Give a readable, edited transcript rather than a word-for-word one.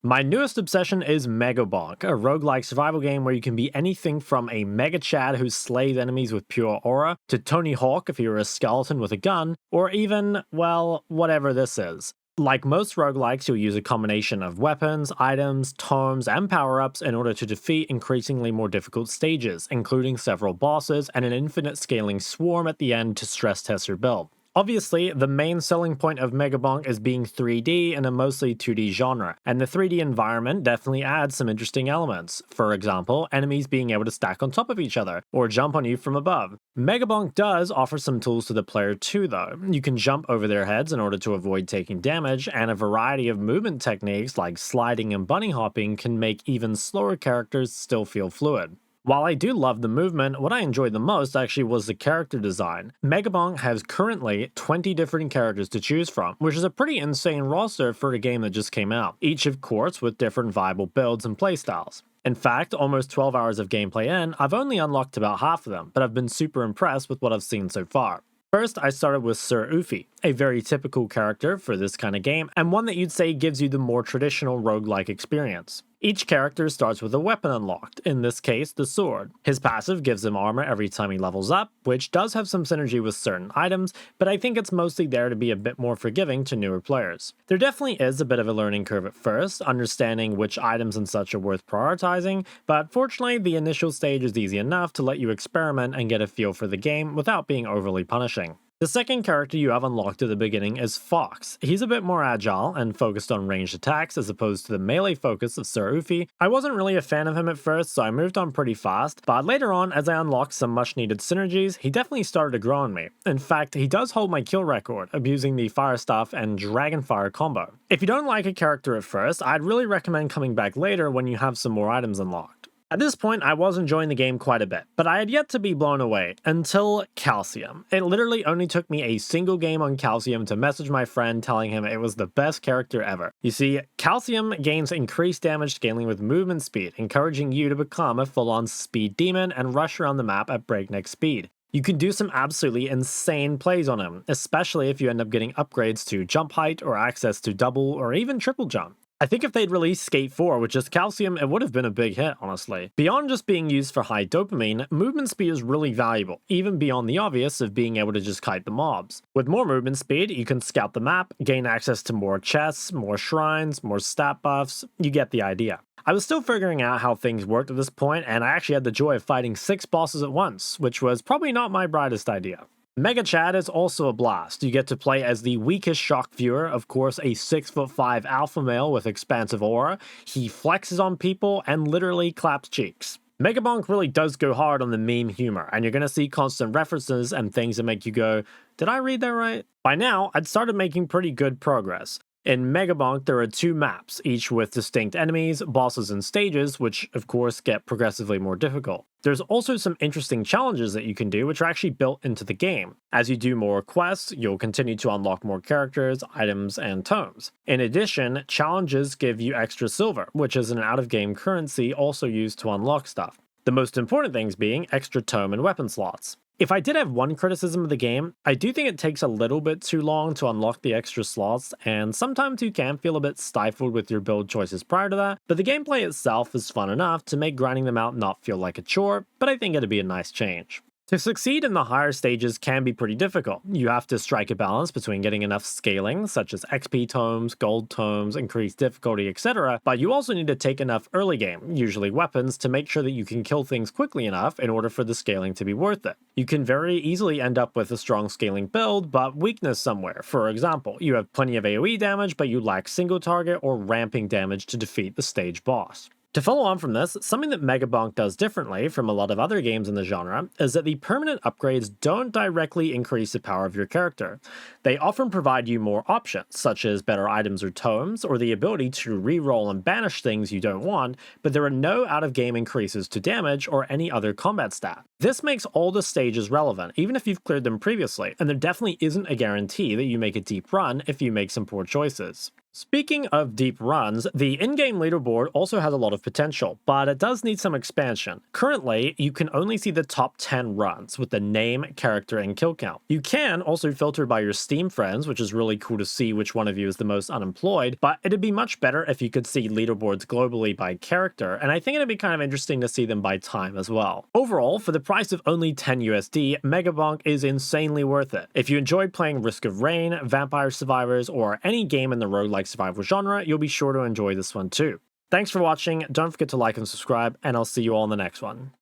My newest obsession is Mega Bonk, a roguelike survival game where you can be anything from a Mega Chad who slays enemies with pure aura, to Tony Hawk if you're a skeleton with a gun, or even, well, whatever this is. Like most roguelikes, you'll use a combination of weapons, items, tomes, and power-ups in order to defeat increasingly more difficult stages, including several bosses and an infinite scaling swarm at the end to stress test your build. Obviously, the main selling point of Megabonk is being 3D in a mostly 2D genre, and the 3D environment definitely adds some interesting elements. For example, enemies being able to stack on top of each other, or jump on you from above. Megabonk does offer some tools to the player too though. You can jump over their heads in order to avoid taking damage, and a variety of movement techniques like sliding and bunny hopping can make even slower characters still feel fluid. While I do love the movement, what I enjoyed the most actually was the character design. Megabonk has currently 20 different characters to choose from, which is a pretty insane roster for a game that just came out, each of course with different viable builds and playstyles. In fact, almost 12 hours of gameplay in, I've only unlocked about half of them, but I've been super impressed with what I've seen so far. First, I started with Sir Ufi, a very typical character for this kind of game, and one that you'd say gives you the more traditional roguelike experience. Each character starts with a weapon unlocked, in this case the sword. His passive gives him armor every time he levels up, which does have some synergy with certain items, but I think it's mostly there to be a bit more forgiving to newer players. There definitely is a bit of a learning curve at first, understanding which items and such are worth prioritizing, but fortunately the initial stage is easy enough to let you experiment and get a feel for the game without being overly punishing. The second character you have unlocked at the beginning is Fox. He's a bit more agile and focused on ranged attacks as opposed to the melee focus of Sir Ufi. I wasn't really a fan of him at first, so I moved on pretty fast, but later on, as I unlocked some much needed synergies, he definitely started to grow on me. In fact, he does hold my kill record, abusing the Fire Staff and Dragonfire combo. If you don't like a character at first, I'd really recommend coming back later when you have some more items unlocked. At this point, I was enjoying the game quite a bit, but I had yet to be blown away, until Calcium. It literally only took me a single game on Calcium to message my friend telling him it was the best character ever. You see, Calcium gains increased damage scaling with movement speed, encouraging you to become a full-on speed demon and rush around the map at breakneck speed. You can do some absolutely insane plays on him, especially if you end up getting upgrades to jump height or access to double or even triple jump. I think if they'd released Skate 4 with just Calcium, it would have been a big hit, honestly. Beyond just being used for high dopamine, movement speed is really valuable, even beyond the obvious of being able to just kite the mobs. With more movement speed, you can scout the map, gain access to more chests, more shrines, more stat buffs, you get the idea. I was still figuring out how things worked at this point, and I actually had the joy of fighting 6 bosses at once, which was probably not my brightest idea. Mega Chad is also a blast. You get to play as the weakest shock viewer, of course a 6'5" alpha male with expansive aura. He flexes on people and literally claps cheeks. Megabonk really does go hard on the meme humor, and you're gonna see constant references and things that make you go, did I read that right? By now, I'd started making pretty good progress. In Megabonk, there are 2 maps, each with distinct enemies, bosses, and stages, which of course get progressively more difficult. There's also some interesting challenges that you can do which are actually built into the game. As you do more quests, you'll continue to unlock more characters, items, and tomes. In addition, challenges give you extra silver, which is an out-of-game currency also used to unlock stuff. The most important things being extra tome and weapon slots. If I did have one criticism of the game, I do think it takes a little bit too long to unlock the extra slots, and sometimes you can feel a bit stifled with your build choices prior to that, but the gameplay itself is fun enough to make grinding them out not feel like a chore, but I think it'd be a nice change. To succeed in the higher stages can be pretty difficult. You have to strike a balance between getting enough scaling, such as XP tomes, gold tomes, increased difficulty, etc., but you also need to take enough early game, usually weapons, to make sure that you can kill things quickly enough in order for the scaling to be worth it. You can very easily end up with a strong scaling build, but weakness somewhere. For example, you have plenty of AoE damage, but you lack single target or ramping damage to defeat the stage boss. To follow on from this, something that Megabonk does differently from a lot of other games in the genre is that the permanent upgrades don't directly increase the power of your character. They often provide you more options, such as better items or tomes, or the ability to reroll and banish things you don't want, but there are no out-of-game increases to damage or any other combat stat. This makes all the stages relevant, even if you've cleared them previously, and there definitely isn't a guarantee that you make a deep run if you make some poor choices. Speaking of deep runs, the in-game leaderboard also has a lot of potential, but it does need some expansion. Currently, you can only see the top 10 runs with the name, character, and kill count. You can also filter by your Steam friends, which is really cool to see which one of you is the most unemployed, but it'd be much better if you could see leaderboards globally by character, and I think it'd be kind of interesting to see them by time as well. Overall, for the price of only 10 USD, Mega Bonk is insanely worth it. If you enjoyed playing Risk of Rain, Vampire Survivors, or any game in the roguelike survival genre, you'll be sure to enjoy this one too. Thanks for watching, don't forget to like and subscribe, and I'll see you all in the next one.